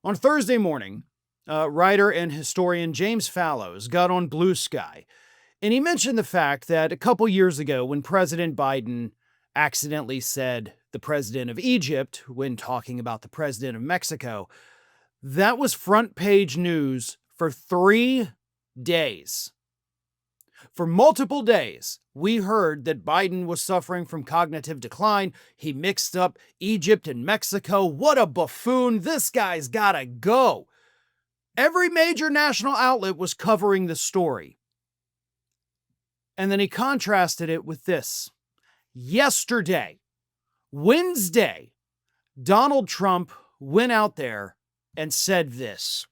On Thursday morning, writer and historian James Fallows got on Blue Sky, and he mentioned the fact that a couple years ago, when President Biden accidentally said the president of Egypt when talking about the president of Mexico, that was front page news for 3 days. For multiple days, we heard that Biden was suffering from cognitive decline. He mixed up Egypt and Mexico. What a buffoon. This guy's gotta go. Every major national outlet was covering the story. And then he contrasted it with this. Yesterday, Wednesday, Donald Trump went out there and said this,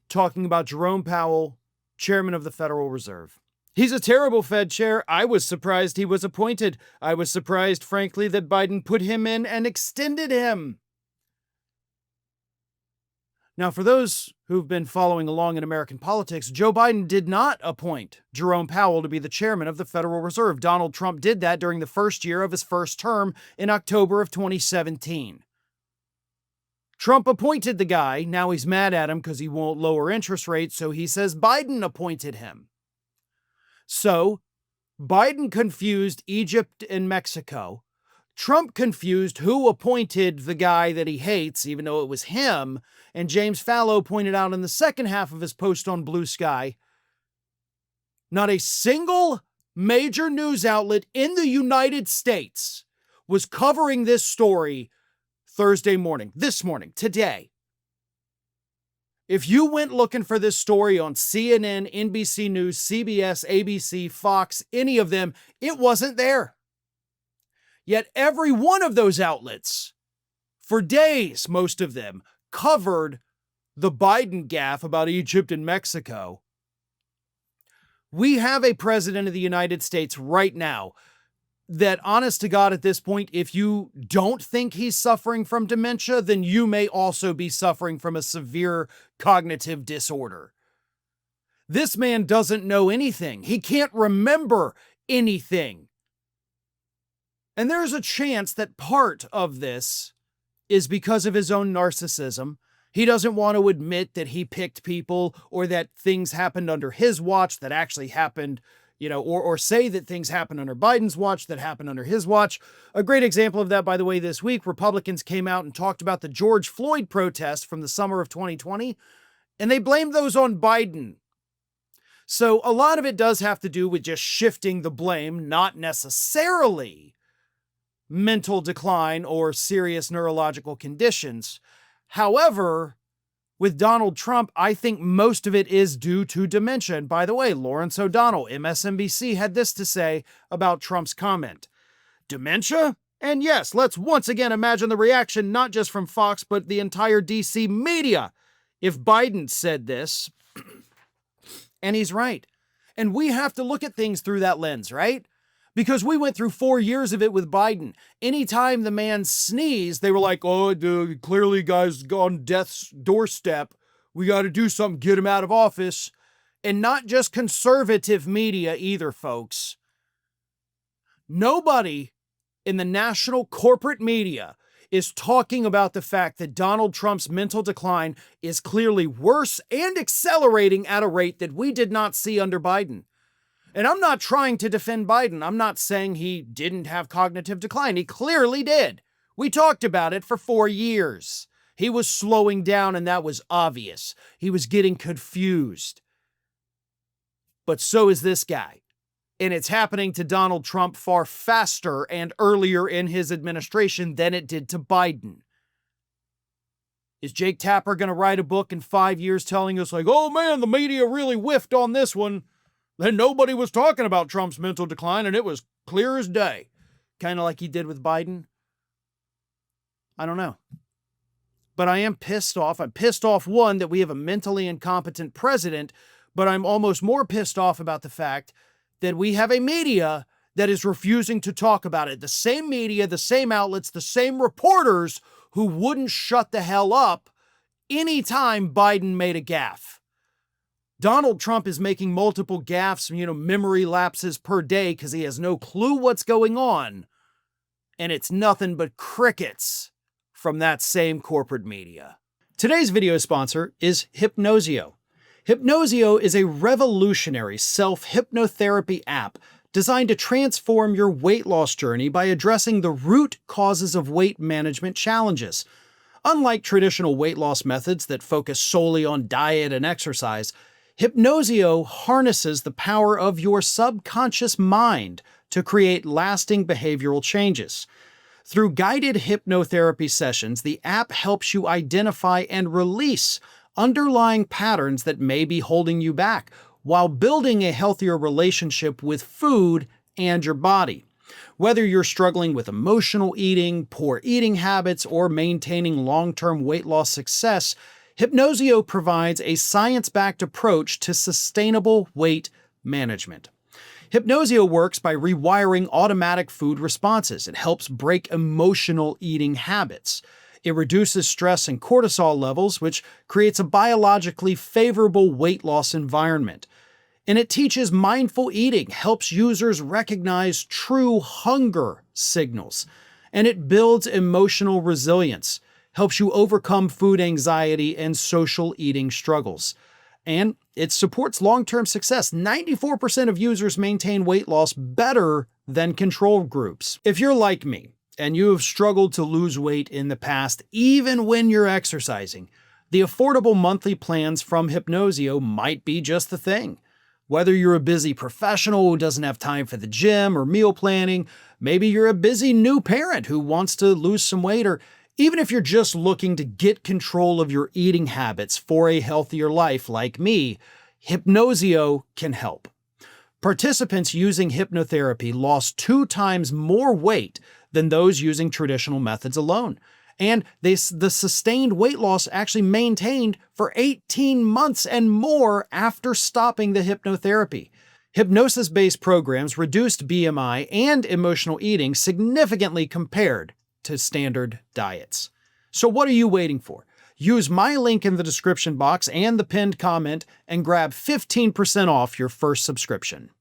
talking about Jerome Powell, chairman of the Federal Reserve. He's a terrible Fed chair. I was surprised he was appointed. I was surprised, frankly, that Biden put him in and extended him. Now, for those who've been following along in American politics, Joe Biden did not appoint Jerome Powell to be the chairman of the Federal Reserve. Donald Trump did that during the first year of his first term in October of 2017. Trump appointed the guy. Now he's mad at him because he won't lower interest rates, so he says Biden appointed him. So, Biden confused Egypt and Mexico. Trump confused who appointed the guy that he hates, even though it was him. And James Fallow pointed out in the second half of his post on Blue Sky, not a single major news outlet in the United States was covering this story Thursday morning, this morning, today. If you went looking for this story on CNN, NBC News, CBS, ABC, Fox, any of them, it wasn't there. Yet every one of those outlets, for days, most of them, covered the Biden gaffe about Egypt and Mexico. We have a president of the United States right now that, honest to God, at this point, if you don't think he's suffering from dementia, then you may also be suffering from a severe cognitive disorder. This man doesn't know anything. He can't remember anything. And there's a chance that part of this is because of his own narcissism. He doesn't want to admit that he picked people or that things happened under his watch that actually happened, or say that things happened under Biden's watch that happened under his watch. A great example of that, by the way, this week, Republicans came out and talked about the George Floyd protests from the summer of 2020, and they blamed those on Biden. So a lot of it does have to do with just shifting the blame, not necessarily mental decline or serious neurological conditions. However, with Donald Trump, I think most of it is due to dementia. And by the way, Lawrence O'Donnell, MSNBC, had this to say about Trump's comment. Dementia? And yes, let's once again imagine the reaction, not just from Fox, but the entire DC media, if Biden said this. And he's right. And we have to look at things through that lens, right? Because we went through 4 years of it with Biden. Anytime the man sneezed, they were like, oh, dude, clearly guy's on death's doorstep. We got to do something, get him out of office. And not just conservative media either, folks. Nobody in the national corporate media is talking about the fact that Donald Trump's mental decline is clearly worse and accelerating at a rate that we did not see under Biden. And I'm not trying to defend Biden. I'm not saying he didn't have cognitive decline. He clearly did. We talked about it for 4 years. He was slowing down, and that was obvious. He was getting confused. But so is this guy. And it's happening to Donald Trump far faster and earlier in his administration than it did to Biden. Is Jake Tapper going to write a book in 5 years telling us like, oh man, the media really whiffed on this one? Then nobody was talking about Trump's mental decline, and it was clear as day. Kind of like he did with Biden. I don't know. But I am pissed off. I'm pissed off, one, that we have a mentally incompetent president, but I'm almost more pissed off about the fact that we have a media that is refusing to talk about it. The same media, the same outlets, the same reporters who wouldn't shut the hell up anytime Biden made a gaffe. Donald Trump is making multiple gaffes, memory lapses per day because he has no clue what's going on. And it's nothing but crickets from that same corporate media. Today's video sponsor is Hypnosio. Hypnosio is a revolutionary self-hypnotherapy app designed to transform your weight loss journey by addressing the root causes of weight management challenges. Unlike traditional weight loss methods that focus solely on diet and exercise, Hypnosio harnesses the power of your subconscious mind to create lasting behavioral changes. Through guided hypnotherapy sessions, the app helps you identify and release underlying patterns that may be holding you back, while building a healthier relationship with food and your body. Whether you're struggling with emotional eating, poor eating habits, or maintaining long-term weight loss success, Hypnosio provides a science-backed approach to sustainable weight management. Hypnosio works by rewiring automatic food responses. It helps break emotional eating habits. It reduces stress and cortisol levels, which creates a biologically favorable weight loss environment. And it teaches mindful eating, helps users recognize true hunger signals. And it builds emotional resilience, helps you overcome food anxiety and social eating struggles. And it supports long-term success. 94% of users maintain weight loss better than control groups. If you're like me, and you have struggled to lose weight in the past, even when you're exercising, the affordable monthly plans from Hypnosio might be just the thing. Whether you're a busy professional who doesn't have time for the gym or meal planning, maybe you're a busy new parent who wants to lose some weight, or even if you're just looking to get control of your eating habits for a healthier life like me, Hypnosio can help. Participants using hypnotherapy lost 2 times more weight than those using traditional methods alone. And the sustained weight loss actually maintained for 18 months and more after stopping the hypnotherapy. Hypnosis-based programs reduced BMI and emotional eating significantly compared to standard diets. So what are you waiting for? Use my link in the description box and the pinned comment and grab 15% off your first subscription.